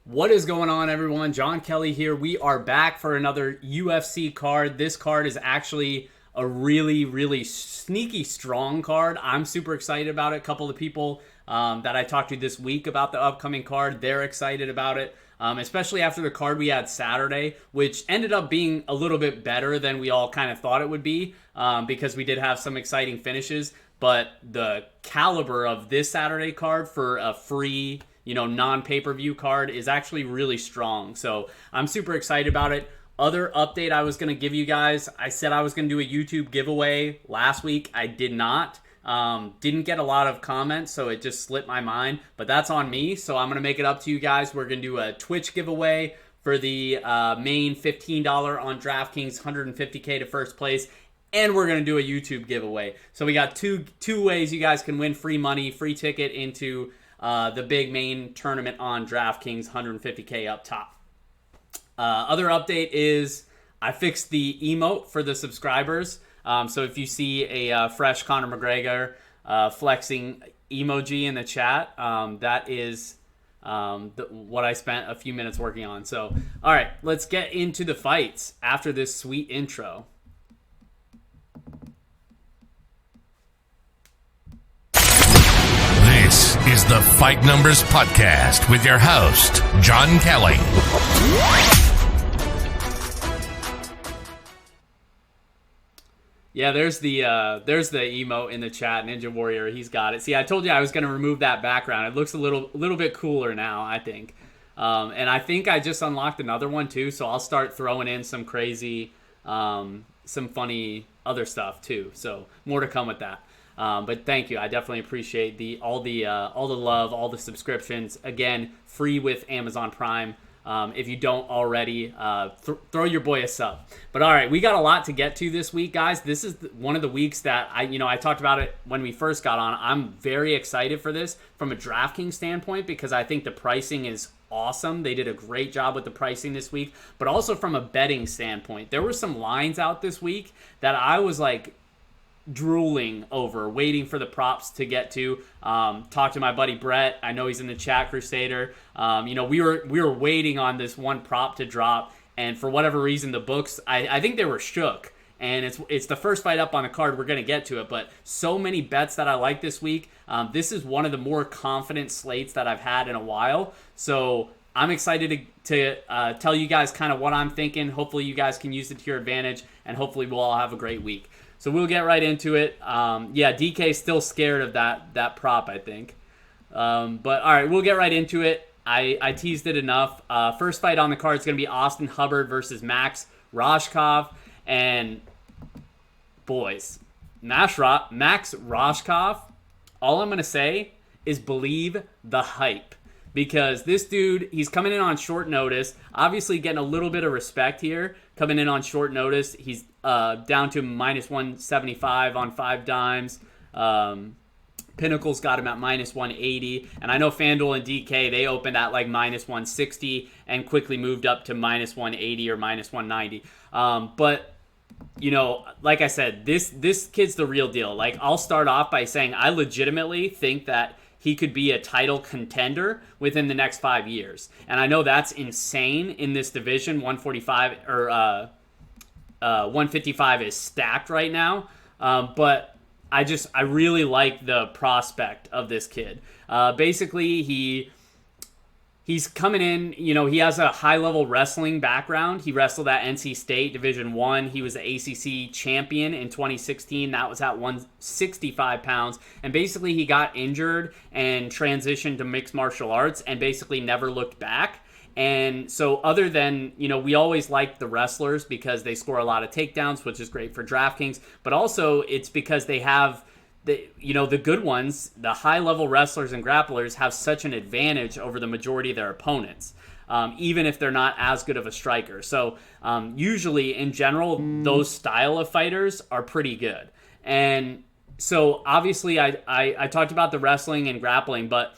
What is going on, everyone? John Kelly here. We are back for another UFC card. This card is actually a really sneaky strong card. I'm super excited about it. A couple of people that I talked to this week about the upcoming card, they're excited about it, especially after the card we had Saturday, which ended up being a little bit better than we all kind of thought it would be, because we did have some exciting finishes. But the caliber of this Saturday card for a free, non-pay-per-view card is actually really strong. So I'm super excited about it. Other update I was going to give you guys, I said I was going to do a YouTube giveaway last week. I did not. Didn't get a lot of comments, so it just slipped my mind. But that's on me, so I'm going to make it up to you guys. We're going to do a Twitch giveaway for the main $15 on DraftKings, $150K to first place. And we're going to do a YouTube giveaway. So we got two ways you guys can win free money, free ticket into the big main tournament on DraftKings, $150K up top. Other update is I fixed the emote for the subscribers. So if you see a fresh Conor McGregor flexing emoji in the chat, that is what I spent a few minutes working on. So, all right, let's get into the fights after this sweet intro. This is the Fight Numbers Podcast with your host, John Kelly. Yeah, there's the emote in the chat, Ninja Warrior. He's got it. See, I told you I was going to remove that background. It looks a little bit cooler now, I think. And I think I just unlocked another one too, so I'll start throwing in some crazy, some funny other stuff too. So more to come with that. But thank you. I definitely appreciate all the love, all the subscriptions. Again, free with Amazon Prime. If you don't already, throw your boy a sub. But all right, we got a lot to get to this week, guys. This is one of the weeks that I talked about it when we first got on. I'm very excited for this from a DraftKings standpoint because I think the pricing is awesome. They did a great job with the pricing this week, but also from a betting standpoint, there were some lines out this week that I was like drooling over, waiting for the props to get to. Talk to my buddy Brett. I know he's in the chat, Crusader. We were waiting on this one prop to drop, and for whatever reason, the books, I think they were shook. And it's the first fight up on the card. We're gonna get to it, but so many bets that I like this week. This is one of the more confident slates that I've had in a while. So I'm excited to tell you guys kind of what I'm thinking. Hopefully, you guys can use it to your advantage, and hopefully, we'll all have a great week. So we'll get right into it. DK's still scared of that prop, I think. But all right, we'll get right into it. I teased it enough. First fight on the card is going to be Austin Hubbard versus Max Roshkov. And boys, Max Roshkov, all I'm going to say is believe the hype. Because this dude, he's coming in on short notice. Obviously getting a little bit of respect here. Coming in on short notice. He's down to minus 175 on 5 dimes. Pinnacle's got him at minus 180. And I know FanDuel and DK, they opened at like minus 160 and quickly moved up to minus 180 or minus 190. But, like I said, this kid's the real deal. Like, I'll start off by saying I legitimately think that he could be a title contender within the next 5 years. And I know that's insane in this division. 145 or 155 is stacked right now. But I really like the prospect of this kid. Basically, he's coming in, he has a high-level wrestling background. He wrestled at NC State Division I. He was the ACC champion in 2016. That was at 165 pounds. And basically, he got injured and transitioned to mixed martial arts and basically never looked back. And so other than, we always like the wrestlers because they score a lot of takedowns, which is great for DraftKings. But also, it's because they have the good ones, the high-level wrestlers and grapplers have such an advantage over the majority of their opponents, even if they're not as good of a striker. So usually, in general, those style of fighters are pretty good. And so, obviously, I talked about the wrestling and grappling, but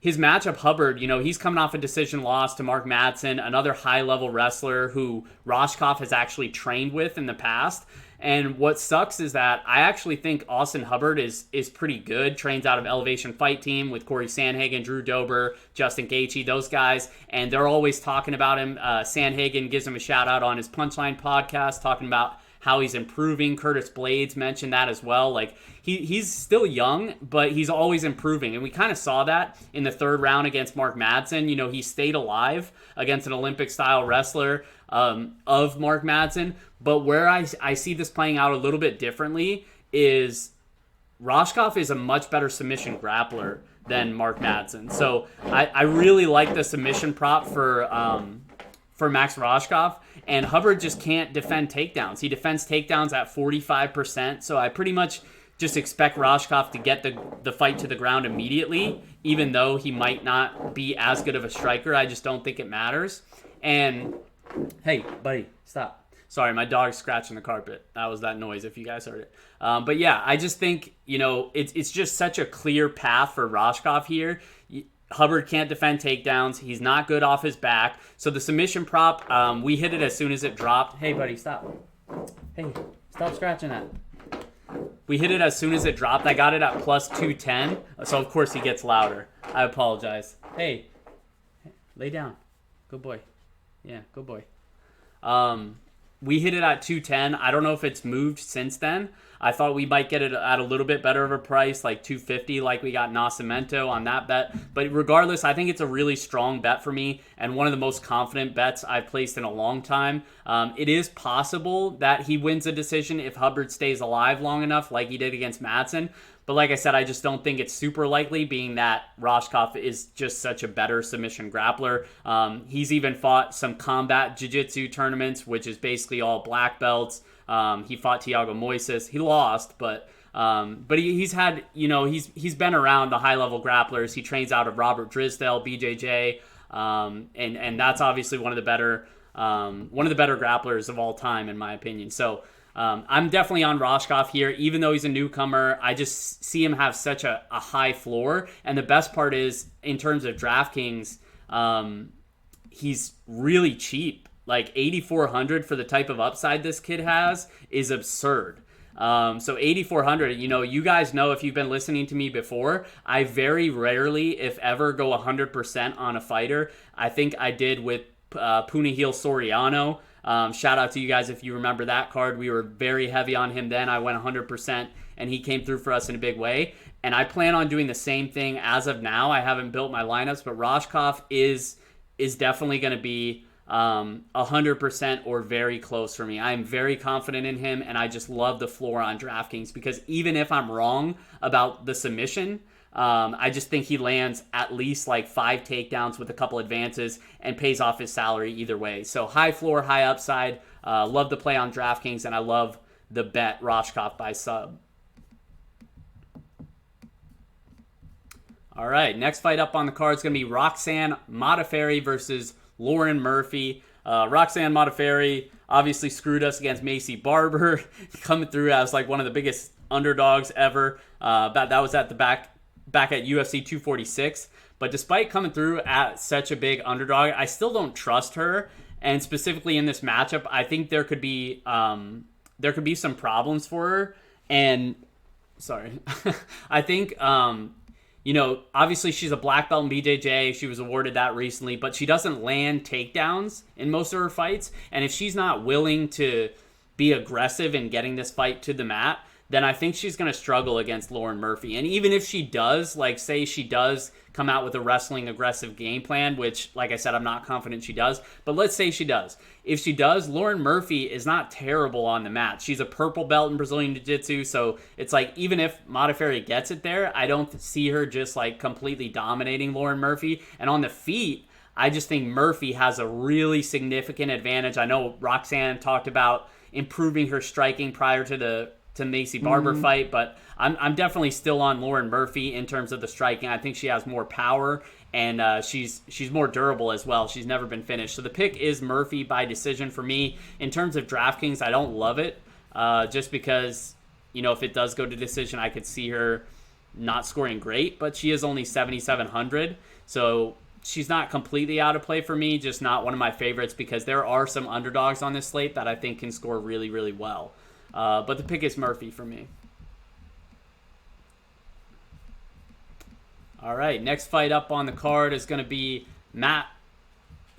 his matchup, Hubbard, he's coming off a decision loss to Mark Madsen, another high-level wrestler who Roshkov has actually trained with in the past. And what sucks is that I actually think Austin Hubbard is pretty good. Trains out of Elevation Fight Team with Corey Sandhagen, Drew Dober, Justin Gaethje, those guys. And they're always talking about him. Sandhagen gives him a shout-out on his Punchline podcast, talking about how he's improving. Curtis Blades mentioned that as well. Like, he's still young, but he's always improving. And we kind of saw that in the third round against Mark Madsen. He stayed alive against an Olympic-style wrestler of Mark Madsen. But where I see this playing out a little bit differently is Roshkov is a much better submission grappler than Mark Madsen. So I really like the submission prop for Max Roshkov. And Hubbard just can't defend takedowns. He defends takedowns at 45%. So I pretty much just expect Roshkov to get the fight to the ground immediately, even though he might not be as good of a striker. I just don't think it matters. And, hey, buddy, stop. Sorry, my dog's scratching the carpet. That was that noise, if you guys heard it. But yeah, I just think, it's just such a clear path for Roshkov here. Hubbard can't defend takedowns. He's not good off his back. So the submission prop, we hit it as soon as it dropped. Hey, buddy, stop. Hey, stop scratching that. We hit it as soon as it dropped. I got it at plus 210. So, of course, he gets louder. I apologize. Hey, lay down. Good boy. Yeah, good boy. We hit it at 210. I don't know if it's moved since then. I thought we might get it at a little bit better of a price, like 250, like we got Nascimento on that bet. But regardless, I think it's a really strong bet for me and one of the most confident bets I've placed in a long time. It is possible that he wins a decision if Hubbard stays alive long enough, like he did against Madsen. But like I said, I just don't think it's super likely, being that Roshkov is just such a better submission grappler. He's even fought some combat jiu-jitsu tournaments, which is basically all black belts. He fought Thiago Moises. He lost, but he's had, he's been around the high-level grapplers. He trains out of Robert Drisdale, BJJ, and that's obviously one of the better grapplers of all time, in my opinion. So I'm definitely on Roshkov here, even though he's a newcomer. I just see him have such a high floor, and the best part is, in terms of DraftKings, he's really cheap. Like 8,400 for the type of upside this kid has is absurd. So 8,400, you guys know, if you've been listening to me before, I very rarely, if ever, go 100% on a fighter. I think I did with Punahil Soriano. Shout out to you guys if you remember that card. We were very heavy on him then. I went 100%, and he came through for us in a big way. And I plan on doing the same thing as of now. I haven't built my lineups, but Roshkov is definitely going to be 100% or very close for me. I am very confident in him, and I just love the floor on DraftKings, because even if I'm wrong about the submission, I just think he lands at least like 5 takedowns with a couple advances and pays off his salary either way. So high floor, high upside. Love the play on DraftKings, and I love the bet Roshkov by sub. All right, next fight up on the card is going to be Roxanne Modafferi versus Lauren Murphy. Roxanne Modafferi obviously screwed us against Macy Barber, coming through as like one of the biggest underdogs ever. That was at the back at UFC 246. But despite coming through at such a big underdog, I still don't trust her. And specifically in this matchup, I think there could be some problems for her. And sorry, I think obviously she's a black belt in BJJ. She was awarded that recently, but she doesn't land takedowns in most of her fights. And if she's not willing to be aggressive in getting this fight to the mat, then I think she's going to struggle against Lauren Murphy. And even if she does, like say she does come out with a wrestling aggressive game plan, which, like I said, I'm not confident she does, but let's say she does. If she does, Lauren Murphy is not terrible on the mat. She's a purple belt in Brazilian Jiu-Jitsu, so it's like even if Modafferi gets it there, I don't see her just like completely dominating Lauren Murphy. And on the feet, I just think Murphy has a really significant advantage. I know Roxanne talked about improving her striking prior to the Macy Barber fight, but I'm definitely still on Lauren Murphy in terms of the striking. I think she has more power, and she's more durable as well. She's never been finished. So the pick is Murphy by decision for me. In terms of DraftKings, I don't love it, just because, if it does go to decision, I could see her not scoring great, but she is only 7,700. So she's not completely out of play for me, just not one of my favorites because there are some underdogs on this slate that I think can score really, really well. But the pick is Murphy for me. All right, next fight up on the card is going to be Matt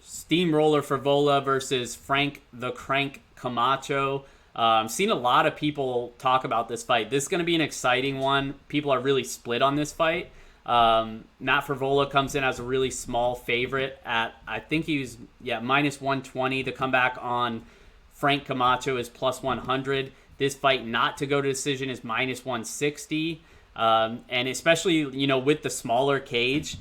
Steamroller Favola versus Frank the Crank Camacho. I've seen a lot of people talk about this fight. This is going to be an exciting one. People are really split on this fight. Matt Favola comes in as a really small favorite at, I think he was, minus 120. The comeback on Frank Camacho is plus 100. This fight not to go to decision is minus 160. And especially, with the smaller cage,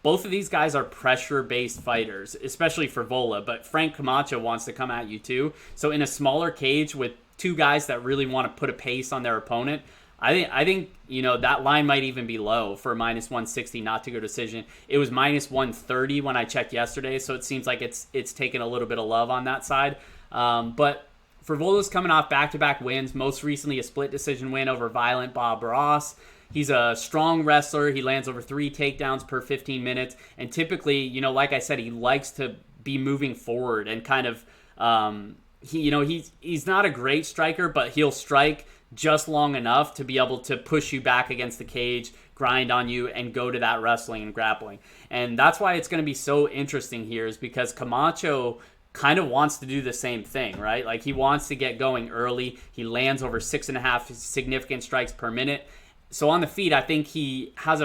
both of these guys are pressure-based fighters, especially Favola, but Frank Camacho wants to come at you too. So in a smaller cage with two guys that really want to put a pace on their opponent, I think that line might even be low for minus 160 not to go decision. It was minus 130 when I checked yesterday, so it seems like it's taken a little bit of love on that side. But Favola's coming off back-to-back wins, most recently a split decision win over Violent Bob Ross. He's a strong wrestler. He lands over 3 takedowns per 15 minutes. And typically, like I said, he likes to be moving forward and kind of, he's not a great striker, but he'll strike just long enough to be able to push you back against the cage, grind on you, and go to that wrestling and grappling. And that's why it's going to be so interesting here, is because Camacho kind of wants to do the same thing, right? Like, he wants to get going early. He lands over 6.5 significant strikes per minute. So on the feet, I think he has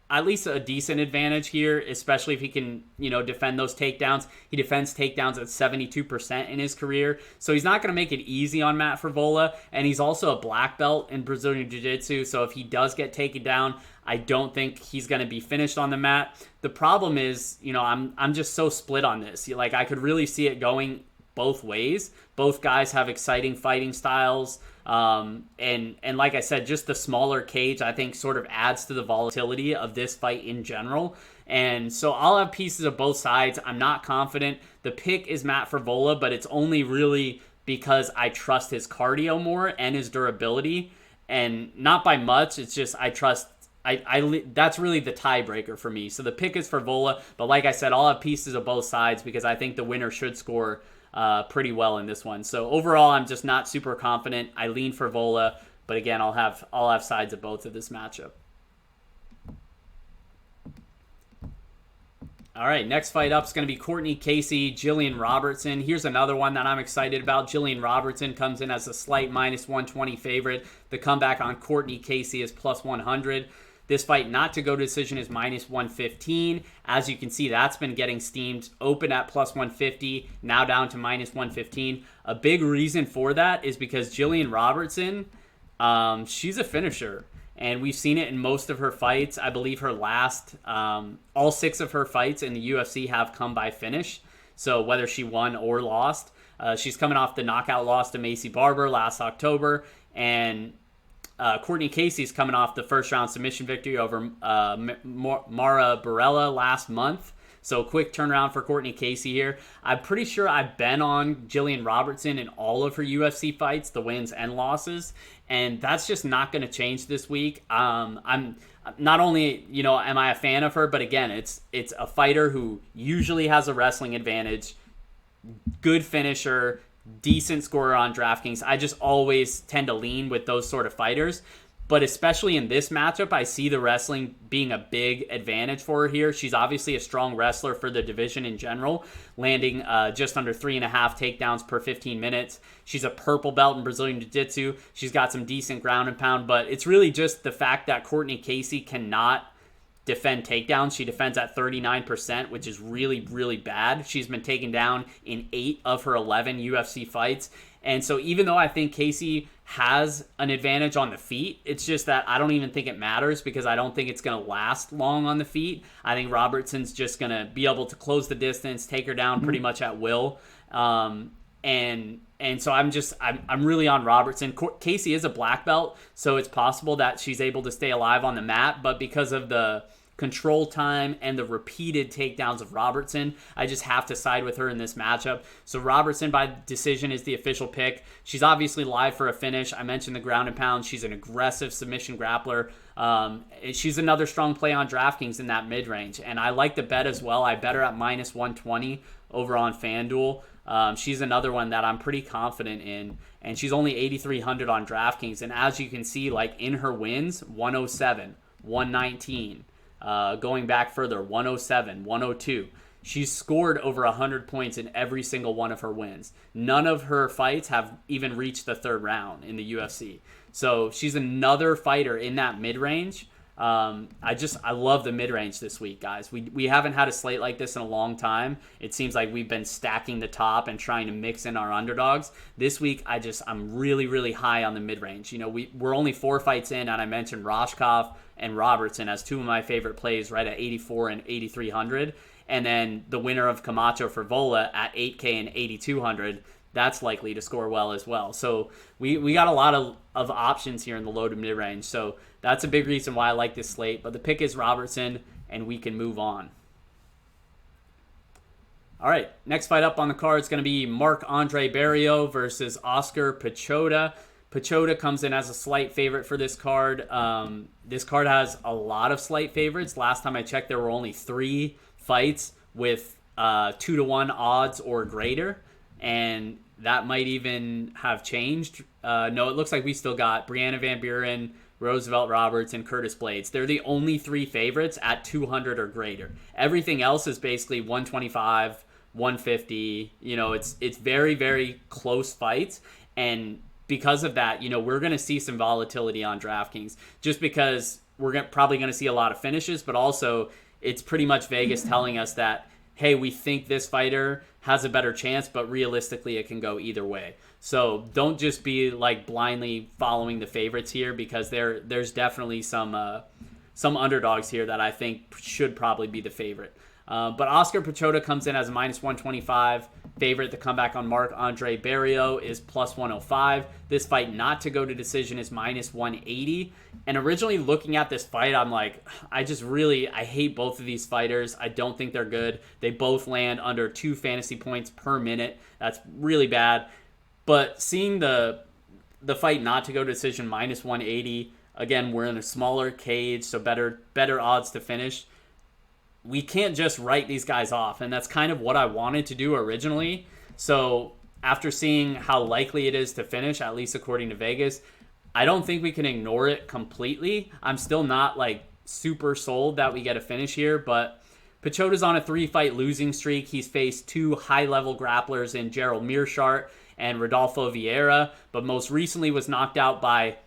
at least a decent advantage here, especially if he can, defend those takedowns. He defends takedowns at 72% in his career. So he's not going to make it easy on Matt Favola. And he's also a black belt in Brazilian Jiu-Jitsu. So if he does get taken down, I don't think he's going to be finished on the mat. The problem is, I'm just so split on this. Like, I could really see it going both ways. Both guys have exciting fighting styles. And like I said, just the smaller cage, I think, sort of adds to the volatility of this fight in general. And so I'll have pieces of both sides. I'm not confident. The pick is Matt Favola, but it's only really because I trust his cardio more and his durability, and not by much. It's just I trust. That's really the tiebreaker for me. So the pick is Favola, but like I said, I'll have pieces of both sides because I think the winner should score pretty well in this one. So overall, I'm just not super confident. I lean Favola, but again, I'll have sides of both of this matchup. All right, next fight up is going to be Courtney Casey, Gillian Robertson. Here's another one that I'm excited about. Gillian Robertson comes in as a slight minus 120 favorite. The comeback on Courtney Casey is plus 100. This fight not to go to decision is minus 115. As you can see, that's been getting steamed. Open at plus 150, now down to minus 115. A big reason for that is because Gillian Robertson, she's a finisher. And we've seen it in most of her fights. I believe her last, all 6 of her fights in the UFC have come by finish. So whether she won or lost, she's coming off the knockout loss to Macy Barber last October. And Courtney Casey's coming off the first round submission victory over Mara Barella last month. So quick turnaround for Courtney Casey here. I'm pretty sure I've been on Gillian Robertson in all of her UFC fights, the wins and losses, and that's just not going to change this week. I'm not only, am I a fan of her, but again, it's a fighter who usually has a wrestling advantage, good finisher, decent scorer on DraftKings. I just always tend to lean with those sort of fighters. But especially in this matchup, I see the wrestling being a big advantage for her here. She's obviously a strong wrestler for the division in general, landing just under 3.5 takedowns per 15 minutes. She's a purple belt in Brazilian Jiu-Jitsu. She's got some decent ground and pound, but it's really just the fact that Courtney Casey cannot defend takedowns. She defends at 39%, which is really, really bad. She's been taken down in 8 of her 11 UFC fights. And so even though I think Casey has an advantage on the feet, it's just that I don't even think it matters because I don't think it's going to last long on the feet. I think Robertson's just going to be able to close the distance, take her down pretty much at will. And so I'm really on Robertson. Casey is a black belt, so it's possible that she's able to stay alive on the mat, but because of the control time, and the repeated takedowns of Robertson. I just have to side with her in this matchup. So Robertson by decision is the official pick. She's obviously live for a finish. I mentioned the ground and pound. She's an aggressive submission grappler. She's another strong play on DraftKings in that mid-range. And I like the bet as well. I bet her at minus 120 over on FanDuel. She's another one that I'm pretty confident in, and she's only 8,300 on DraftKings. And as you can see, like in her wins, 107, 119, going back further, 107, 102. She's scored over 100 points in every single one of her wins. None of her fights have even reached the third round in the UFC. So she's another fighter in that mid-range. I love the mid-range this week, guys. We haven't had a slate like this in a long time. It seems like we've been stacking the top and trying to mix in our underdogs. This week, I'm really, really high on the mid-range. You know, we're only 4 fights in, and I mentioned Roshkov and Robertson as 2 of my favorite plays, right at 84 and 8,300. And then the winner of Camacho for Vola at 8K and 8,200. That's likely to score well as well. So we got a lot of options here in the low to mid range. So that's a big reason why I like this slate. But the pick is Robertson, and we can move on. All right, next fight up on the card is going to be Marc-Andre Barriault versus Oscar Piechota. Piechota comes in as a slight favorite for this card. This card has a lot of slight favorites. Last time I checked, there were only 3 fights with 2-to-1 odds or greater. And that might even have changed. No, it looks like we still got Briana Van Buren, Roosevelt Roberts, and Curtis Blades. They're the only 3 favorites at 200 or greater. Everything else is basically 125, 150. You know, it's very, very close fights. And because of that, you know, we're going to see some volatility on DraftKings just because we're probably going to see a lot of finishes, but also it's pretty much Vegas telling us that, hey, we think this fighter has a better chance, but realistically it can go either way. So don't just be like blindly following the favorites here, because there's definitely some underdogs here that I think should probably be the favorite. But Oscar Piechota comes in as a minus 125 favorite. The comeback on Marc-Andre Barriault is plus 105. This fight not to go to decision is minus 180. And originally looking at this fight, I'm like, I hate both of these fighters. I don't think they're good. They both land under 2 fantasy points per minute. That's really bad. But seeing the fight not to go to decision minus 180, again, we're in a smaller cage, so better odds to finish. We can't just write these guys off, and that's kind of what I wanted to do originally. So after seeing how likely it is to finish, at least according to Vegas, I don't think we can ignore it completely. I'm still not like super sold that we get a finish here, but Pichota's on a 3-fight losing streak. He's faced 2 high-level grapplers in Gerald Mearshart and Rodolfo Vieira, but most recently was knocked out by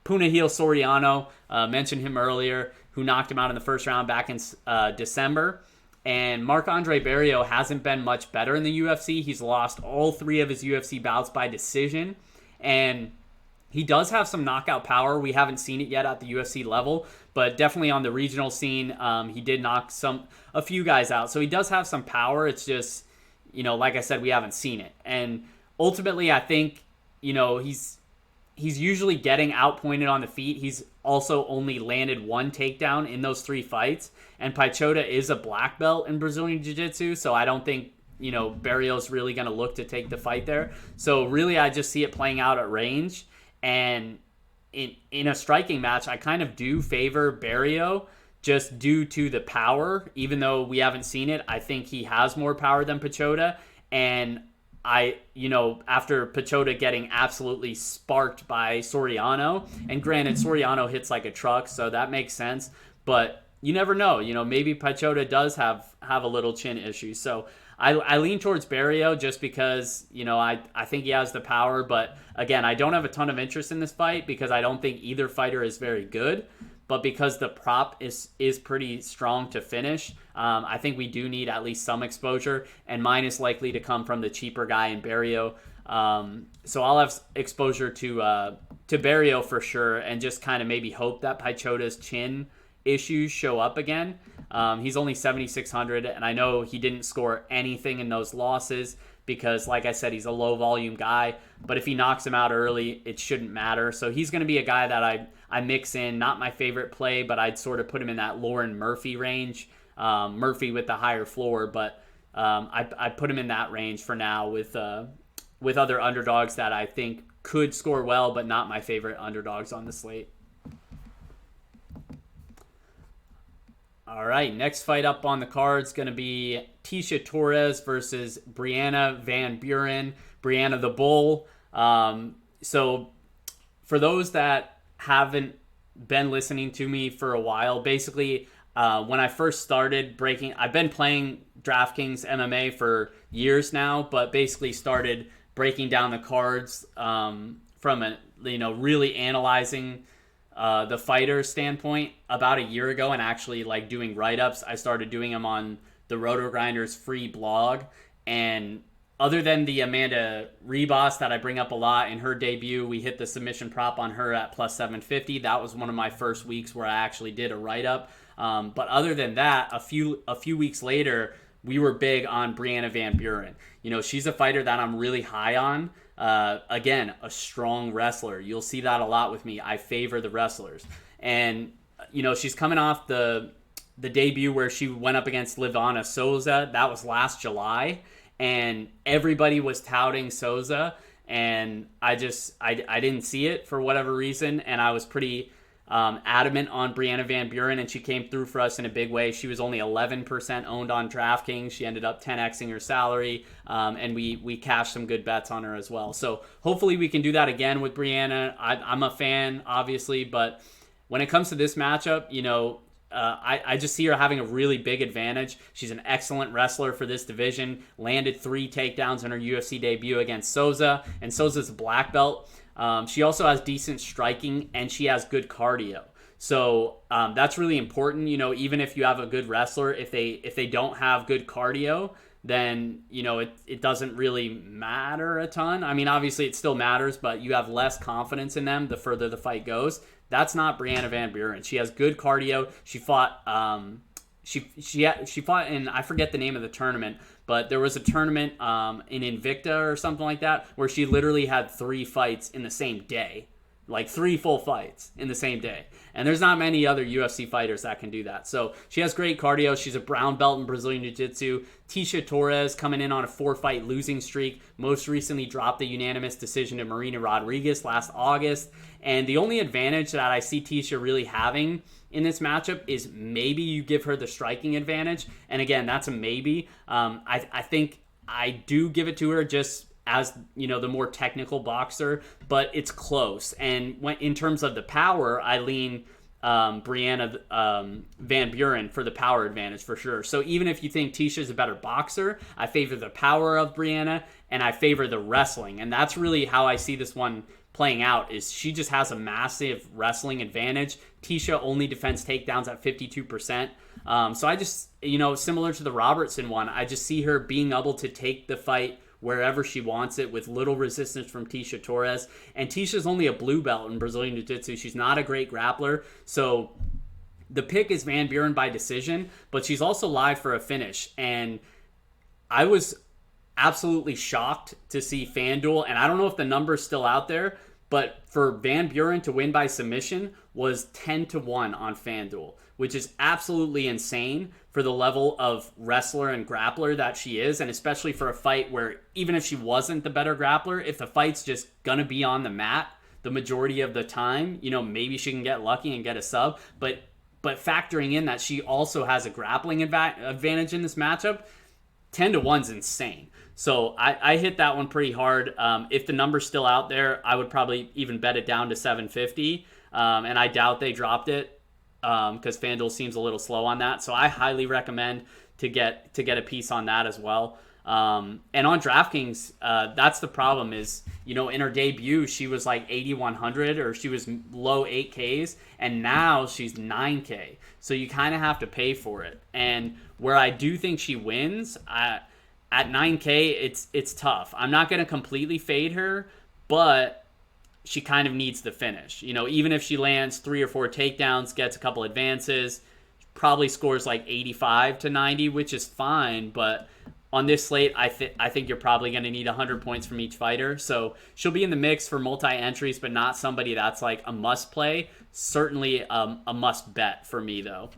Punahil Soriano, mentioned him earlier, who knocked him out in the first round back in December. And Marc-Andre Barriault hasn't been much better in the UFC. He's lost all 3 of his UFC bouts by decision. And he does have some knockout power. We haven't seen it yet at the UFC level, but definitely on the regional scene, he did knock a few guys out. So he does have some power. It's just, you know, like I said, we haven't seen it. And ultimately, I think, you know, he's usually getting outpointed on the feet. He's also only landed 1 takedown in those 3 fights. And Piechota is a black belt in Brazilian Jiu-Jitsu, so I don't think, you know, Barriault's really going to look to take the fight there. So really, I just see it playing out at range. And in a striking match, I kind of do favor Barriault just due to the power. Even though we haven't seen it, I think he has more power than Piechota. And after Piechota getting absolutely sparked by Soriano, and granted, Soriano hits like a truck, so that makes sense, but you never know. You know, maybe Piechota does have a little chin issue. So I lean towards Barriault just because, you know, I think he has the power, but again, I don't have a ton of interest in this fight because I don't think either fighter is very good. But because the prop is pretty strong to finish, I think we do need at least some exposure, and mine is likely to come from the cheaper guy in Barriault. So I'll have exposure to Barriault for sure, and just kind of maybe hope that Pichota's chin issues show up again. He's only 7,600, and I know he didn't score anything in those losses. because, like I said, he's a low volume guy. But if he knocks him out early, it shouldn't matter. So he's going to be a guy that I mix in. Not my favorite play, but I'd sort of put him in that Lauren Murphy range. Murphy with the higher floor, but I put him in that range for now with other underdogs that I think could score well, but not my favorite underdogs on the slate. All right, next fight up on the card is going to be Tecia Torres versus Briana Van Buren. Briana the Bull. So for those that haven't been listening to me for a while, basically when I first started I've been playing DraftKings MMA for years now, but basically started breaking down the cards from really analyzing the fighter standpoint about a year ago, and actually like doing write-ups. I started doing them on the Roto Grinders free blog, and other than the Amanda Ribas that I bring up a lot in her debut, we hit the submission prop on her at plus 750. That was one of my first weeks where I actually did a write-up. But other than that, a few weeks later, we were big on Briana Van Buren. She's a fighter that I'm really high on. Again, a strong wrestler. You'll see that a lot with me. I favor the wrestlers. And, she's coming off the debut where she went up against Livana Souza. That was last July. And everybody was touting Souza. And I didn't see it for whatever reason. And I was pretty adamant on Briana Van Buren, and she came through for us in a big way. She was only 11% owned on DraftKings. She ended up 10xing her salary, and we cashed some good bets on her as well. So hopefully we can do that again with Briana. I'm a fan, obviously, but when it comes to this matchup, I just see her having a really big advantage. She's an excellent wrestler for this division, landed 3 takedowns in her UFC debut against Souza, and Souza's a black belt. She also has decent striking, and she has good cardio. So that's really important. Even if you have a good wrestler, if they don't have good cardio, then it doesn't really matter a ton. I mean, obviously it still matters, but you have less confidence in them the further the fight goes. That's not Briana Van Buren. She has good cardio. She fought she fought in, I forget the name of the tournament, but there was a tournament in Invicta or something like that where she literally had 3 fights in the same day. Like 3 full fights in the same day. And there's not many other UFC fighters that can do that. So she has great cardio. She's a brown belt in Brazilian Jiu-Jitsu. Tecia Torres coming in on a 4-fight losing streak. Most recently dropped the unanimous decision to Marina Rodriguez last August. And the only advantage that I see Tecia really having in this matchup is maybe you give her the striking advantage. And again, that's a maybe. I think I do give it to her just as the more technical boxer, but it's close. And in terms of the power, I lean Briana Van Buren for the power advantage for sure. So even if you think Tecia's a better boxer, I favor the power of Briana, and I favor the wrestling. And that's really how I see this one playing out, is she just has a massive wrestling advantage. Tecia only defends takedowns at 52%. So I just, similar to the Robertson one, I just see her being able to take the fight wherever she wants it with little resistance from Tecia Torres. And Ticia's only a blue belt in Brazilian Jiu-Jitsu. She's not a great grappler. So the pick is Van Buren by decision, but she's also live for a finish. And I was absolutely shocked to see FanDuel, and I don't know if the number's still out there, but for Van Buren to win by submission was 10-1 on FanDuel, which is absolutely insane for the level of wrestler and grappler that she is, and especially for a fight where even if she wasn't the better grappler, if the fight's just gonna be on the mat the majority of the time, maybe she can get lucky and get a sub, but factoring in that she also has a grappling advantage in this matchup, 10-1's insane. So I hit that one pretty hard. If the number's still out there, I would probably even bet it down to 750, and I doubt they dropped it because FanDuel seems a little slow on that. So I highly recommend to get a piece on that as well. And on DraftKings, that's the problem is, in her debut, she was like 8,100 or she was low 8Ks, and now she's 9K. So you kind of have to pay for it. And where I do think she wins, at 9K, it's tough. I'm not going to completely fade her, but she kind of needs the finish. Even if she lands 3 or 4 takedowns, gets a couple advances, probably scores like 85 to 90, which is fine, but on this slate, I think you're probably going to need 100 points from each fighter. So she'll be in the mix for multi-entries, but not somebody that's like a must play. Certainly a must bet for me, though.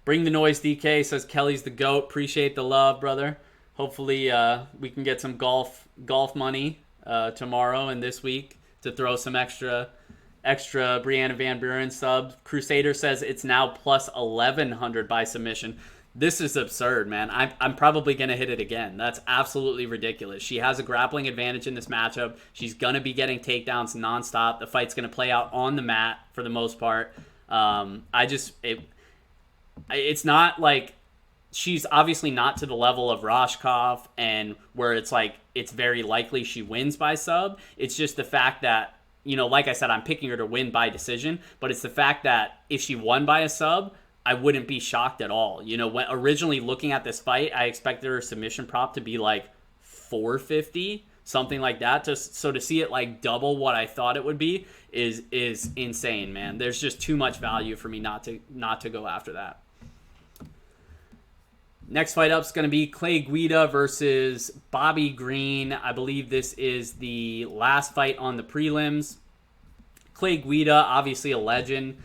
Bring the noise, DK, says Kelly's the GOAT. Appreciate the love, brother. Hopefully we can get some golf money tomorrow and this week to throw some extra Briana Van Buren sub. Crusader says it's now plus 1,100 by submission. This is absurd, man. I'm probably going to hit it again. That's absolutely ridiculous. She has a grappling advantage in this matchup. She's going to be getting takedowns nonstop. The fight's going to play out on the mat for the most part. It's not like she's obviously not to the level of Roshkov and where it's like it's very likely she wins by sub. It's just the fact that, you know, like I said, I'm picking her to win by decision, but it's the fact that if she won by a sub, I wouldn't be shocked at all. You know, when originally looking at this fight, I expected her submission prop to be like 450, something like that. So to see it like double what I thought it would be is insane, man. There's just too much value for me not to go after that. Next fight up is going to be Clay Guida versus Bobby Green. I believe this is the last fight on the prelims. Clay Guida, obviously a legend,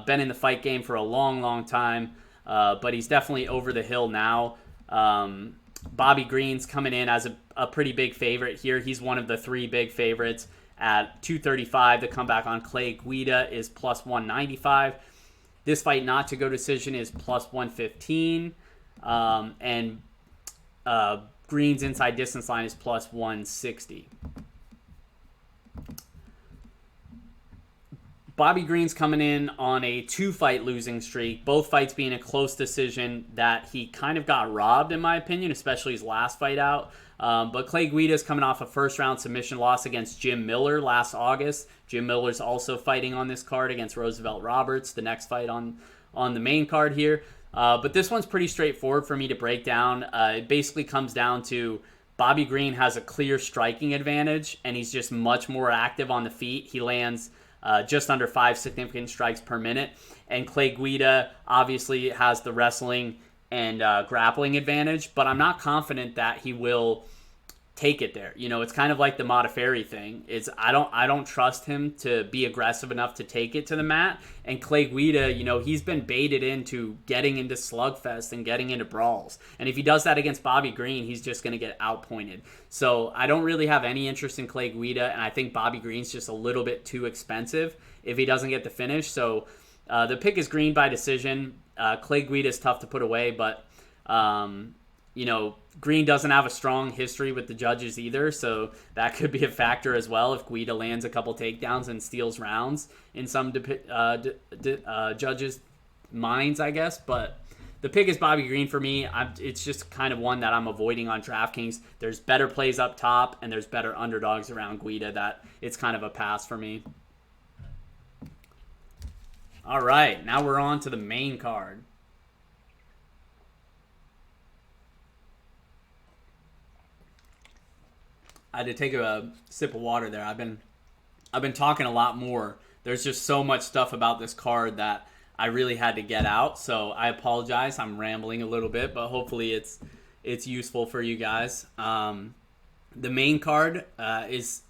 been in the fight game for a long, long time, but he's definitely over the hill now. Bobby Green's coming in as a pretty big favorite here. He's one of the 3 big favorites at 235. The comeback on Clay Guida is plus 195. This fight not to go decision is plus 115. And Green's inside distance line is plus 160. Bobby Green's coming in on a 2-fight losing streak, both fights being a close decision that he kind of got robbed, in my opinion, especially his last fight out. But Clay Guida's coming off a first-round submission loss against Jim Miller last August. Jim Miller's also fighting on this card against Roosevelt Roberts, the next fight on the main card here. But this one's pretty straightforward for me to break down. It basically comes down to Bobby Green has a clear striking advantage, and he's just much more active on the feet. He lands just under 5 significant strikes per minute. And Clay Guida obviously has the wrestling and grappling advantage, but I'm not confident that he will take it there. You know, it's kind of like the Mota Ferry thing. I don't trust him to be aggressive enough to take it to the mat. And Clay Guida, you know, he's been baited into getting into slugfest and getting into brawls. And if he does that against Bobby Green, he's just going to get outpointed. So I don't really have any interest in Clay Guida, and I think Bobby Green's just a little bit too expensive if he doesn't get the finish. So the pick is Green by decision. Clay Guida is tough to put away, but you know, Green doesn't have a strong history with the judges either, so that could be a factor as well if Guida lands a couple takedowns and steals rounds in some judges' minds, I guess. But the pick is Bobby Green for me. It's just kind of one that I'm avoiding on DraftKings. There's better plays up top, and there's better underdogs around Guida that it's kind of a pass for me. All right, now we're on to the main card. I had to take a sip of water there. I've been talking a lot more. There's just so much stuff about this card that I really had to get out. So I apologize. I'm rambling a little bit, but hopefully it's useful for you guys. The main card is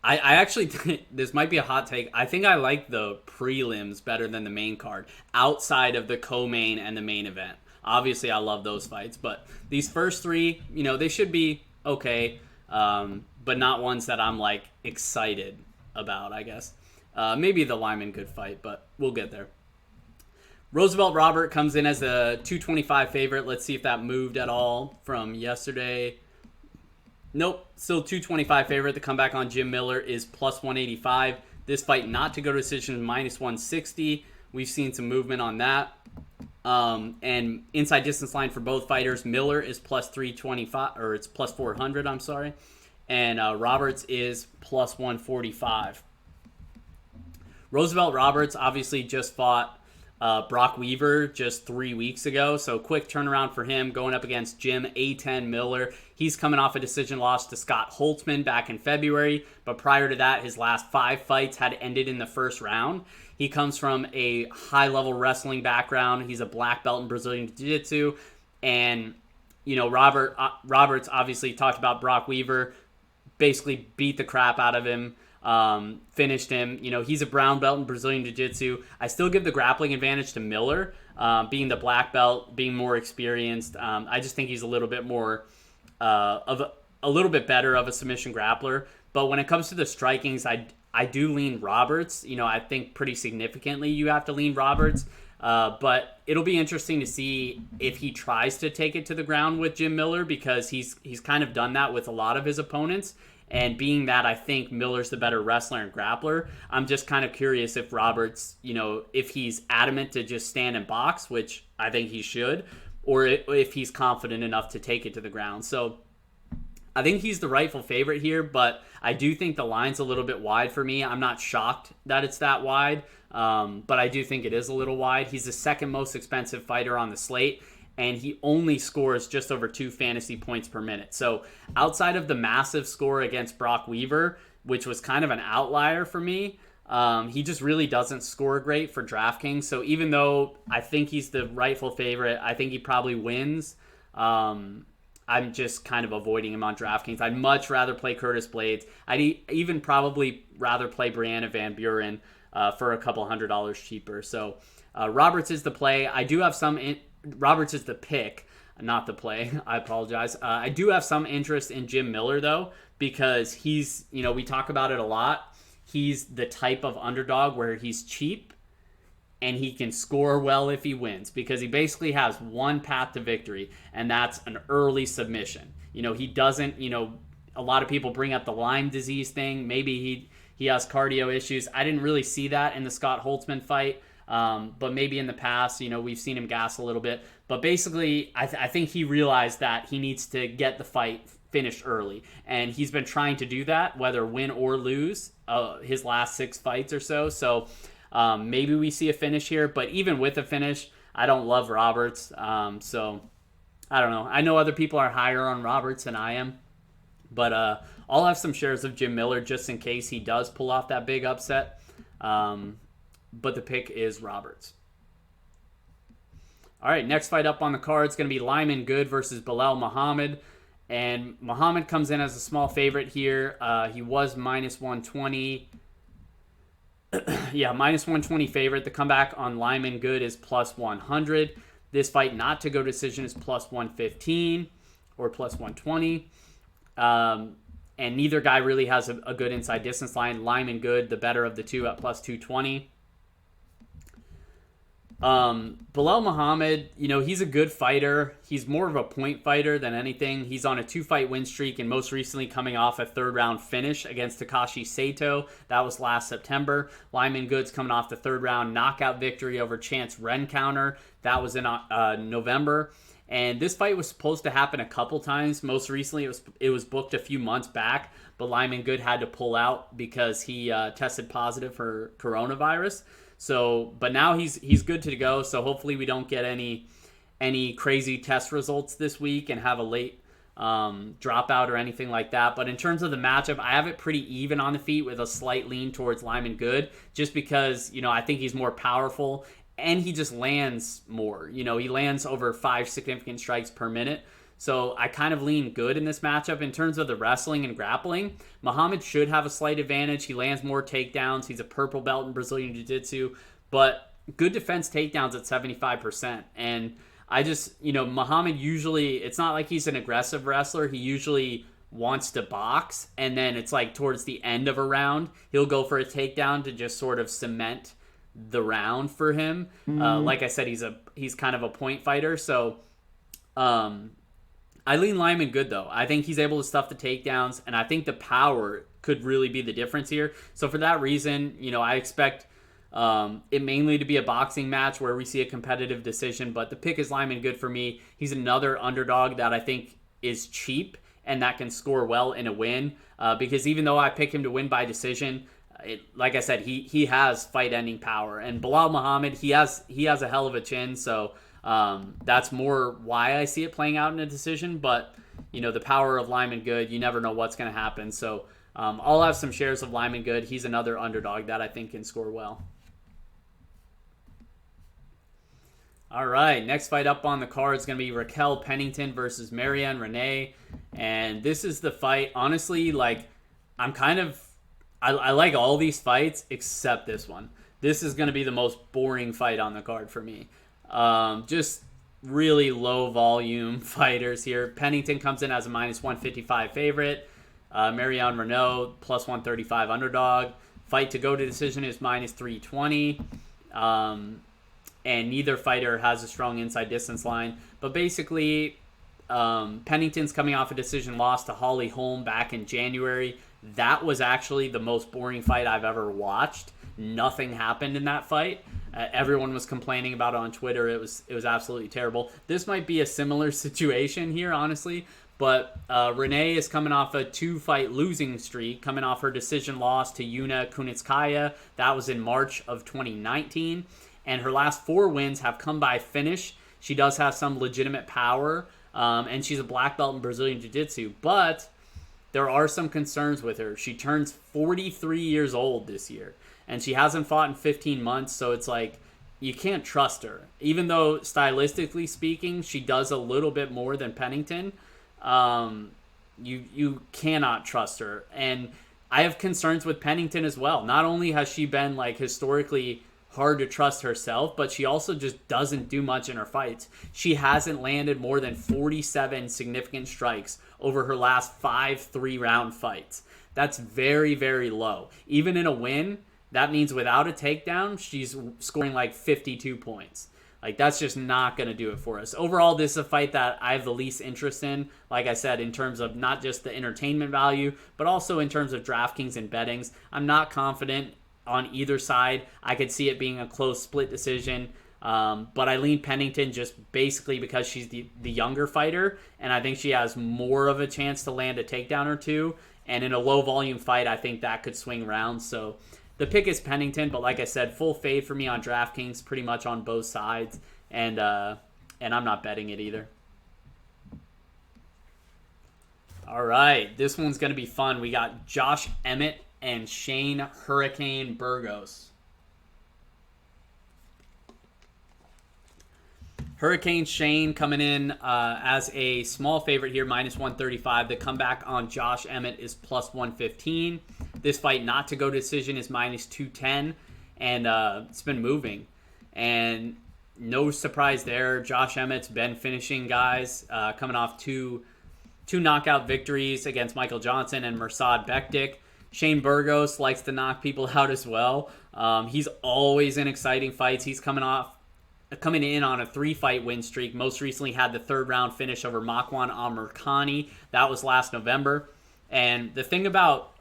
I actually this might be a hot take. I think I like the prelims better than the main card outside of the co-main and the main event. Obviously, I love those fights, but these first 3, you know, they should be okay. But not ones that I'm like excited about, I guess. Maybe the Lymangood fight, but we'll get there. Roosevelt Robert comes in as a 225 favorite. Let's see if that moved at all from yesterday. Nope, still 225 favorite. The comeback on Jim Miller is plus 185. This fight not to go to decision minus 160. We've seen some movement on that. And inside distance line for both fighters, Miller is plus 325, or it's plus 400, I'm sorry. And Roberts is plus 145. Roosevelt Roberts obviously just fought Brock Weaver just 3 weeks ago, so quick turnaround for him going up against Jim A10 Miller. He's coming off a decision loss to Scott Holtzman back in February, but prior to that, his last 5 fights had ended in the first round. He comes from a high-level wrestling background. He's a black belt in Brazilian Jiu-Jitsu. And, Roberts obviously talked about Brock Weaver, basically beat the crap out of him, finished him. He's a brown belt in Brazilian Jiu-Jitsu. I still give the grappling advantage to Miller, being the black belt, being more experienced. I just think he's a little bit more a little bit better of a submission grappler. But when it comes to the strikings, I do lean Roberts. I think pretty significantly you have to lean Roberts. But it'll be interesting to see if he tries to take it to the ground with Jim Miller, because he's kind of done that with a lot of his opponents. And being that I think Miller's the better wrestler and grappler, I'm just kind of curious if Roberts, if he's adamant to just stand and box, which I think he should, or if he's confident enough to take it to the ground. So I think he's the rightful favorite here, but I do think the line's a little bit wide for me. I'm not shocked that it's that wide, but I do think it is a little wide. He's the second most expensive fighter on the slate, and he only scores just over 2 fantasy points per minute. So outside of the massive score against Brock Weaver, which was kind of an outlier for me, he just really doesn't score great for DraftKings. So even though I think he's the rightful favorite, I think he probably wins. I'm just kind of avoiding him on DraftKings. I'd much rather play Curtis Blades. I'd even probably rather play Briana Van Buren for a couple $100 cheaper. So Roberts is the play. I do have some... Roberts is the pick, not the play. I apologize. I do have some interest in Jim Miller, though, because he's, we talk about it a lot. He's the type of underdog where he's cheap and he can score well if he wins, because he basically has one path to victory, and that's an early submission. He doesn't, a lot of people bring up the Lyme disease thing. Maybe he has cardio issues. I didn't really see that in the Scott Holtzman fight. But maybe in the past, we've seen him gas a little bit. But basically, I think he realized that he needs to get the fight finished early. And he's been trying to do that, whether win or lose, his last 6 fights or so. So maybe we see a finish here. But even with a finish, I don't love Roberts. So I don't know. I know other people are higher on Roberts than I am. But I'll have some shares of Jim Miller just in case he does pull off that big upset. But the pick is Roberts. All right, next fight up on the card is going to be Lymangood versus Bilal Muhammad. And Muhammad comes in as a small favorite here. He was minus 120. Minus 120 favorite. The comeback on Lymangood is plus 100. This fight not to go decision is plus 115 or plus 120. And neither guy really has a good inside distance line. Lymangood, the better of the two, at plus 220. Bilal Muhammad, he's a good fighter. He's more of a point fighter than anything. He's on a 2-fight win streak, and most recently coming off a 3rd-round finish against Takashi Sato. That was last September. Lymangood's coming off the 3rd-round knockout victory over Chance Rencounter. That was in November. And this fight was supposed to happen a couple times. Most recently, it was booked a few months back, but Lymangood had to pull out because he tested positive for coronavirus. So, but now he's good to go. So hopefully we don't get any crazy test results this week and have a late dropout or anything like that. But in terms of the matchup, I have it pretty even on the feet with a slight lean towards Lymangood, just because I think he's more powerful and he just lands more. He lands over 5 significant strikes per minute. So I kind of lean good in this matchup. In terms of the wrestling and grappling, Muhammad should have a slight advantage. He lands more takedowns. He's a purple belt in Brazilian Jiu-Jitsu, but good defense takedowns at 75%. And I just, Muhammad usually, it's not like he's an aggressive wrestler. He usually wants to box, and then it's like towards the end of a round, he'll go for a takedown to just sort of cement the round for him. Like I said, he's kind of a point fighter. So, I lean Lymangood, though. I think he's able to stuff the takedowns, and I think the power could really be the difference here. So for that reason, I expect it mainly to be a boxing match where we see a competitive decision, but the pick is Lymangood for me. He's another underdog that I think is cheap and that can score well in a win, because even though I pick him to win by decision, like I said, he has fight-ending power. And Bilal Muhammad, he has a hell of a chin, so... that's more why I see it playing out in a decision, but the power of Lymangood, you never know what's going to happen. So I'll have some shares of Lymangood. He's another underdog that I think can score well. All right, next fight up on the card is going to be Raquel Pennington versus Marianne Renee. And this is the fight, honestly, like, I like all these fights except this one. This is going to be the most boring fight on the card for me. Just really low volume fighters here. Pennington comes in as a minus 155 favorite. Marianne Renee plus 135 underdog. Fight to go to decision is minus 320. And neither fighter has a strong inside distance line. But basically, Pennington's coming off a decision loss to Holly Holm back in January. That was actually the most boring fight I've ever watched. Nothing happened in that fight. Everyone was complaining about it on Twitter. It was absolutely terrible. This might be a similar situation here, honestly. But Renee is coming off a 2-fight losing streak, coming off her decision loss to Yuna Kunitskaya. That was in March of 2019. And her last 4 wins have come by finish. She does have some legitimate power, and she's a black belt in Brazilian Jiu-Jitsu. But there are some concerns with her. She turns 43 years old this year, and she hasn't fought in 15 months, so it's like you can't trust her. Even though stylistically speaking, she does a little bit more than Pennington, you cannot trust her. And I have concerns with Pennington as well. Not only has she been like historically hard to trust herself, but she also just doesn't do much in her fights. She hasn't landed more than 47 significant strikes over her last 5 3-round fights. That's very, very low. Even in a win, that means without a takedown, she's scoring like 52 points. Like, that's just not going to do it for us. Overall, this is a fight that I have the least interest in, like I said, in terms of not just the entertainment value, but also in terms of DraftKings and bettings. I'm not confident on either side. I could see it being a close split decision. But Eileen Pennington, just basically because she's the younger fighter, and I think she has more of a chance to land a takedown or two. And in a low volume fight, I think that could swing rounds. So the pick is Pennington, but like I said, full fade for me on DraftKings, pretty much on both sides. And I'm not betting it either. All right, this one's going to be fun. We got Josh Emmett and Shane Hurricane Burgos. Hurricane Shane coming in as a small favorite here, minus 135. The comeback on Josh Emmett is plus 115. This fight not to go decision is minus 210. And it's been moving. And no surprise there. Josh Emmett's been finishing guys, coming off two knockout victories against Michael Johnson and Mirsad Bektik. Shane Burgos likes to knock people out as well. He's always in exciting fights. He's coming in on a 3-fight win streak. Most recently had the 3rd-round finish over Makwan Amirkhani. That was last November. And the thing about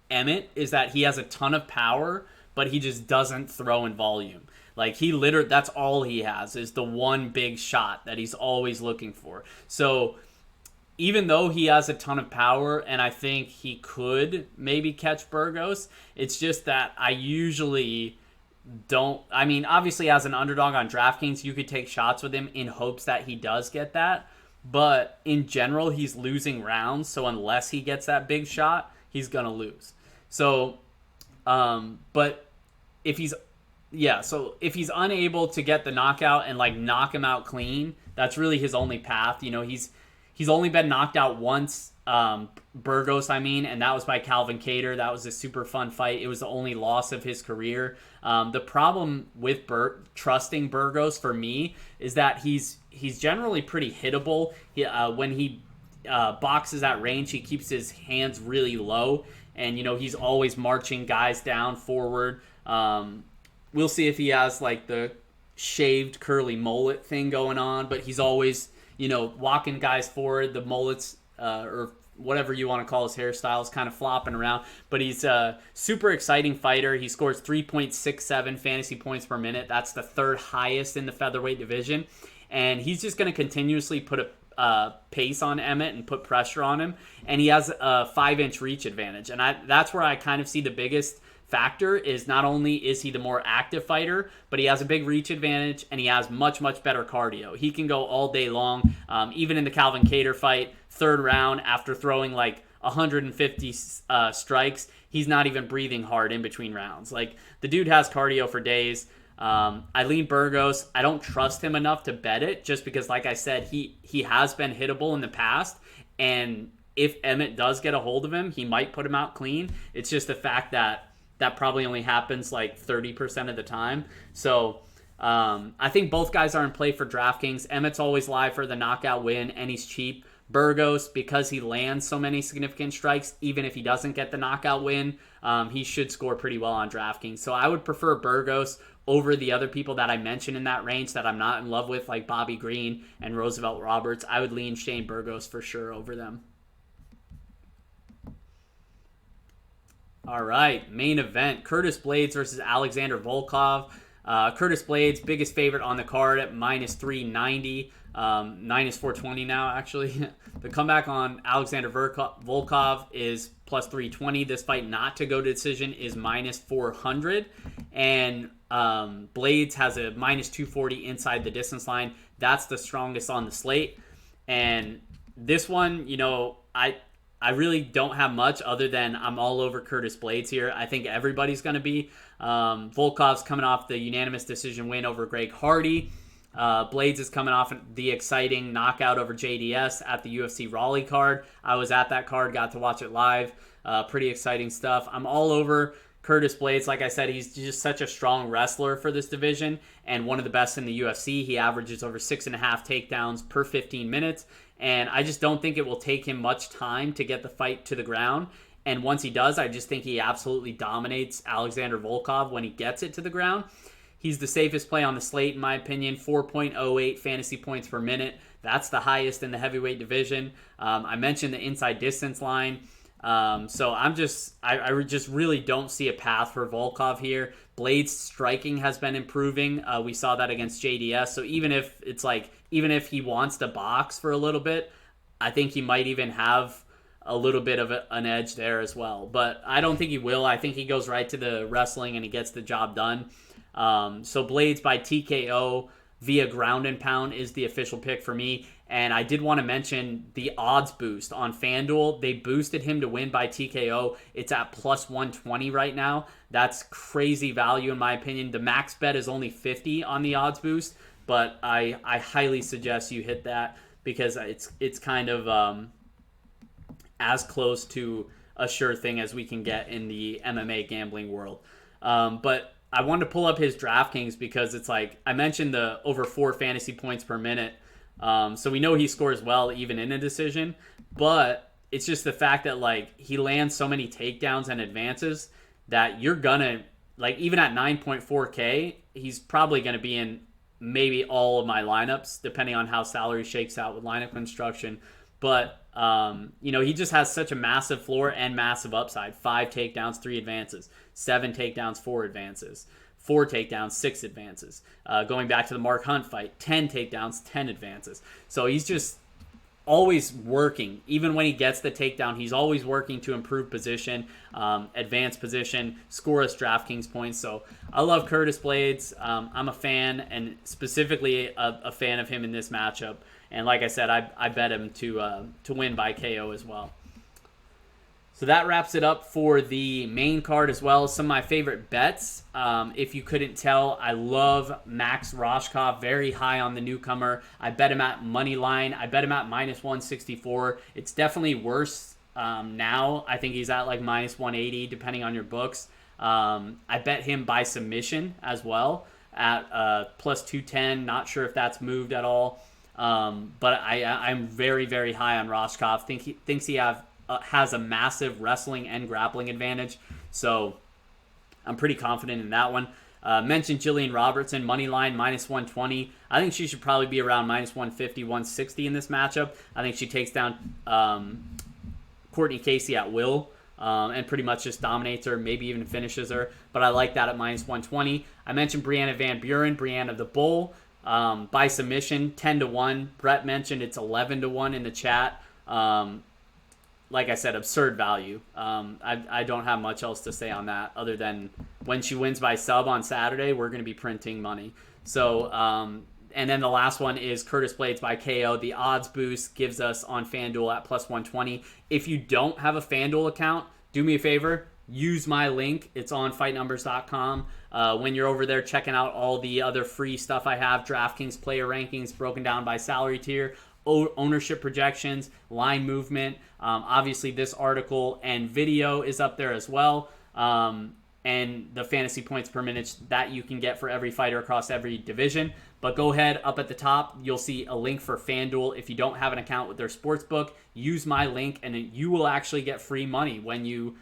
Emmett is that he has a ton of power, but he just doesn't throw in volume. Like, that's all he has is the one big shot that he's always looking for. So even though he has a ton of power, and I think he could maybe catch Burgos, it's just that I usually don't. I mean, obviously as an underdog on DraftKings, you could take shots with him in hopes that he does get that. But in general, he's losing rounds, so unless he gets that big shot, he's going to lose. So, but if he's unable to get the knockout and like knock him out clean, that's really his only path. You know, he's only been knocked out once, Burgos, and that was by Calvin Kattar. That was a super fun fight. It was the only loss of his career. The problem with trusting Burgos for me is that he's generally pretty hittable. When he boxes at range, he keeps his hands really low, and he's always marching guys down forward. We'll see if he has like the shaved curly mullet thing going on, but he's always walking guys forward. The mullets, or whatever you want to call his hairstyle, is kind of flopping around. But he's a super exciting fighter. He scores 3.67 fantasy points per minute. That's the 3rd highest in the featherweight division. And he's just going to continuously put a pace on Emmett and put pressure on him. And he has a 5-inch reach advantage. And that's where I kind of see the biggest factor is not only is he the more active fighter, but he has a big reach advantage and he has much, much better cardio. He can go all day long. Even in the Calvin Kattar fight, 3rd round, after throwing like 150 strikes, he's not even breathing hard in between rounds. Like, the dude has cardio for days. Eileen Burgos, I don't trust him enough to bet it just because, like I said, he has been hittable in the past. And if Emmett does get a hold of him, he might put him out clean. It's just the fact that probably only happens like 30% of the time. So I think both guys are in play for DraftKings. Emmett's always live for the knockout win, and he's cheap. Burgos, because he lands so many significant strikes, even if he doesn't get the knockout win, he should score pretty well on DraftKings. So I would prefer Burgos over the other people that I mentioned in that range that I'm not in love with, like Bobby Green and Roosevelt Roberts. I would lean Shane Burgos for sure over them. All right, main event, Curtis Blaydes versus Alexander Volkov. Curtis Blaydes, biggest favorite on the card at minus 390. Minus 420 now, actually. The comeback on Alexander Volkov is plus 320. This fight not to go to decision is minus 400. And Blaydes has a minus 240 inside the distance line. That's the strongest on the slate. And this one, I really don't have much other than I'm all over Curtis Blaydes here. I think everybody's going to be. Volkov's coming off the unanimous decision win over Greg Hardy. Blaydes is coming off the exciting knockout over JDS at the UFC Raleigh card. I was at that card, got to watch it live. Pretty exciting stuff. I'm all over Curtis Blaydes. Like I said, he's just such a strong wrestler for this division and one of the best in the UFC. He averages over 6.5 takedowns per 15 minutes. And I just don't think it will take him much time to get the fight to the ground. And once he does, I just think he absolutely dominates Alexander Volkov when he gets it to the ground. He's the safest play on the slate, in my opinion. 4.08 fantasy points per minute. That's the highest in the heavyweight division. I mentioned the inside distance line. So I just really don't see a path for Volkov here. Blaydes' striking has been improving. We saw that against JDS. So even if he wants to box for a little bit, I think he might even have a little bit of an edge there as well. But I don't think he will. I think he goes right to the wrestling and he gets the job done. So Blaydes by TKO via ground and pound is the official pick for me. And I did want to mention the odds boost on FanDuel. They boosted him to win by TKO. It's at plus 120 right now. That's crazy value in my opinion. The max bet is only 50 on the odds boost, but I highly suggest you hit that because it's kind of as close to a sure thing as we can get in the MMA gambling world. But I wanted to pull up his DraftKings because it's like I mentioned the over 4 fantasy points per minute. So we know he scores well even in a decision, but it's just the fact that like he lands so many takedowns and advances that you're gonna like even at 9.4K, he's probably gonna be in maybe all of my lineups depending on how salary shakes out with lineup construction. But he just has such a massive floor and massive upside. 5 takedowns, 3 advances, 7 takedowns, 4 advances, 4 takedowns, 6 advances. Going back to the Mark Hunt fight, 10 takedowns, 10 advances. So he's just always working. Even when he gets the takedown, he's always working to improve position, advance position, score us DraftKings points. So I love Curtis Blaydes. I'm a fan, and specifically a fan of him in this matchup. And like I said, I bet him to win by KO as well. So that wraps it up for the main card as well as some of my favorite bets. If you couldn't tell, I love Max Roshkov, very high on the newcomer. I bet him at Moneyline. I bet him at minus 164. It's definitely worse now. I think he's at like minus 180 depending on your books. I bet him by submission as well at plus 210. Not sure if that's moved at all. But I'm very, very high on Roshkov. Thinks he has a massive wrestling and grappling advantage. So I'm pretty confident in that one. Mentioned Gillian Robertson, money line minus 120. I think she should probably be around minus 150, 160 in this matchup. I think she takes down Courtney Casey at will and pretty much just dominates her, maybe even finishes her. But I like that at minus 120. I mentioned Briana Van Buren, Briana the Bull. By submission, 10-1. Brett mentioned it's 11-1 in the chat. Like I said, absurd value. I don't have much else to say on that other than when she wins by sub on Saturday, we're going to be printing money. So, and then the last one is Curtis Blaydes by KO. The odds boost gives us on FanDuel at plus 120. If you don't have a FanDuel account, do me a favor, use my link. It's on fightnumbers.com. When you're over there checking out all the other free stuff I have, DraftKings player rankings broken down by salary tier, ownership projections, line movement. Obviously, this article and video is up there as well. And the fantasy points per minute that you can get for every fighter across every division. But go ahead, up at the top, you'll see a link for FanDuel. If you don't have an account with their sportsbook, use my link, and you will actually get free money when you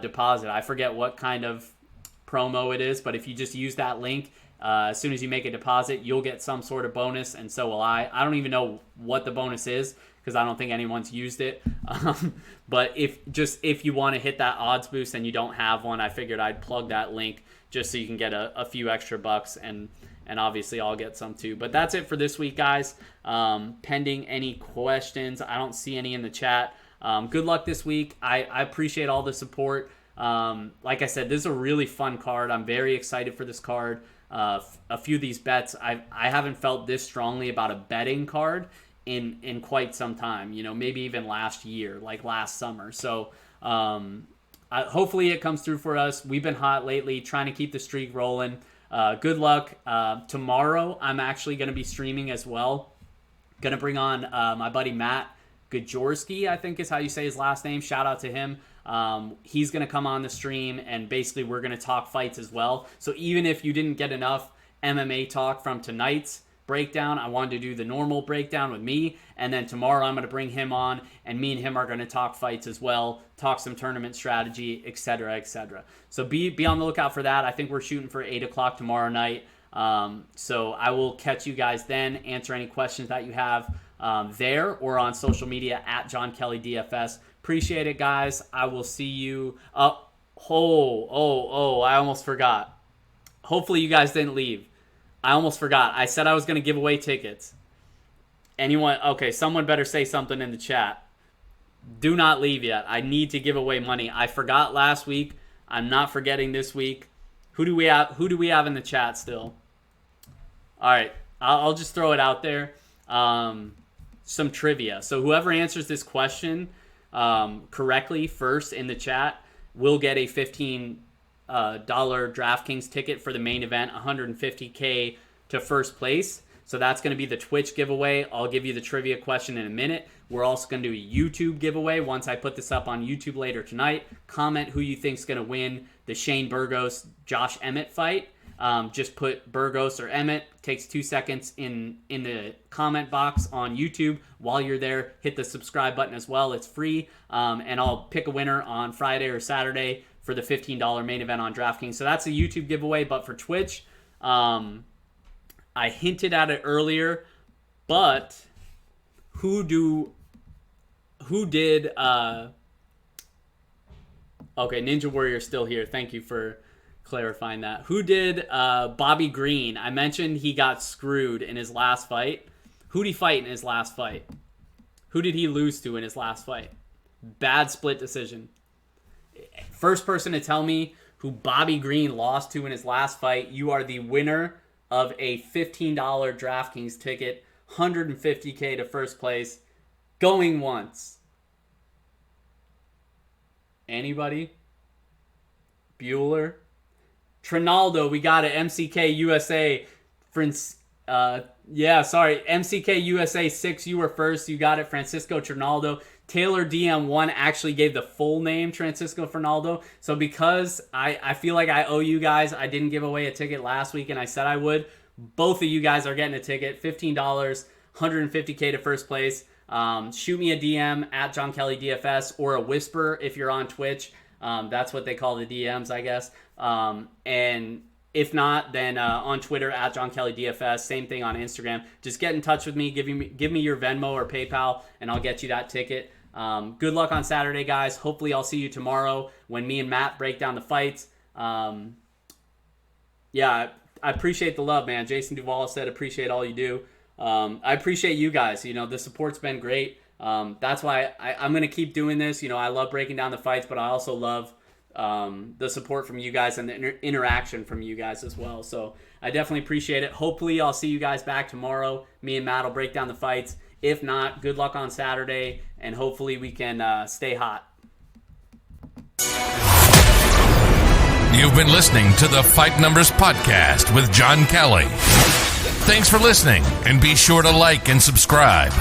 deposit. I forget what kind of promo it is, but if you just use that link, as soon as you make a deposit, you'll get some sort of bonus, and so will I. I don't even know what the bonus is because I don't think anyone's used it. But if you want to hit that odds boost and you don't have one, I figured I'd plug that link just so you can get a few extra bucks, and obviously I'll get some too. But that's it for this week, guys. Pending any questions, I don't see any in the chat. Good luck this week. I appreciate all the support. Like I said, this is a really fun card. I'm very excited for this card. A few of these bets, I haven't felt this strongly about a betting card in quite some time. Maybe even last year, like last summer. So hopefully it comes through for us. We've been hot lately, trying to keep the streak rolling. Good luck. Tomorrow, I'm actually going to be streaming as well. Going to bring on my buddy Matt Gajorski, I think is how you say his last name. Shout out to him. He's going to come on the stream, and basically we're going to talk fights as well. So even if you didn't get enough MMA talk from tonight's breakdown, I wanted to do the normal breakdown with me, and then tomorrow I'm going to bring him on, and me and him are going to talk fights as well, talk some tournament strategy, etc., etc. So be on the lookout for that. I think we're shooting for 8 o'clock tomorrow night. So I will catch you guys then, answer any questions that you have there or on social media at John Kelly DFS. Appreciate it, guys. I will see you. I almost forgot. Hopefully you guys didn't leave. I almost forgot. I said I was going to give away tickets. Anyone? Okay, someone better say something in the chat. Do not leave yet. I need to give away money. I forgot last week. I'm not forgetting this week. Who do we have in the chat still? All right, I'll just throw it out there. Some trivia. So whoever answers this question correctly first in the chat will get a $15 DraftKings ticket for the main event, $150K to first place. So that's going to be the Twitch giveaway. I'll give you the trivia question in a minute. We're also going to do a YouTube giveaway once I put this up on YouTube later tonight. Comment who you think is going to win the Shane Burgos Josh Emmett fight. Just put Burgos or Emmett. Takes 2 seconds in the comment box on YouTube. While you're there, hit the subscribe button as well. It's free. And I'll pick a winner on Friday or Saturday for the $15 main event on DraftKings. So that's a YouTube giveaway. But for Twitch, I hinted at it earlier. But who did... Okay, Ninja Warrior's still here. Thank you for clarifying that. Who did Bobby Green? I mentioned he got screwed in his last fight. Who did he fight in his last fight? Who did he lose to in his last fight? Bad split decision. First person to tell me who Bobby Green lost to in his last fight, you are the winner of a $15 DraftKings ticket, $150K to first place, going once. Anybody? Bueller? Trinaldo, we got it. MCK USA. MCK USA 6, you were first. You got it, Francisco Trinaldo. Taylor DM1 actually gave the full name, Francisco Fernaldo. So because I feel like I owe you guys, I didn't give away a ticket last week, and I said I would. Both of you guys are getting a ticket. $15, $150K to first place. Shoot me a DM at John Kelly DFS or a whisper if you're on Twitch. That's what they call the DMs, I guess. And if not, then on Twitter at John Kelly DFS. Same thing on Instagram. Just get in touch with me. Give me your Venmo or PayPal, and I'll get you that ticket. Good luck on Saturday, guys. Hopefully I'll see you tomorrow when me and Matt break down the fights. I appreciate the love, man. Jason Duvall said appreciate all you do. I appreciate you guys. The support's been great. That's why I'm going to keep doing this. I love breaking down the fights, but I also love the support from you guys and the interaction from you guys as well. So I definitely appreciate it. Hopefully I'll see you guys back tomorrow. Me and Matt will break down the fights. If not, good luck on Saturday, and hopefully we can stay hot. You've been listening to the Fight Numbers Podcast with John Kelly. Thanks for listening, and be sure to like and subscribe.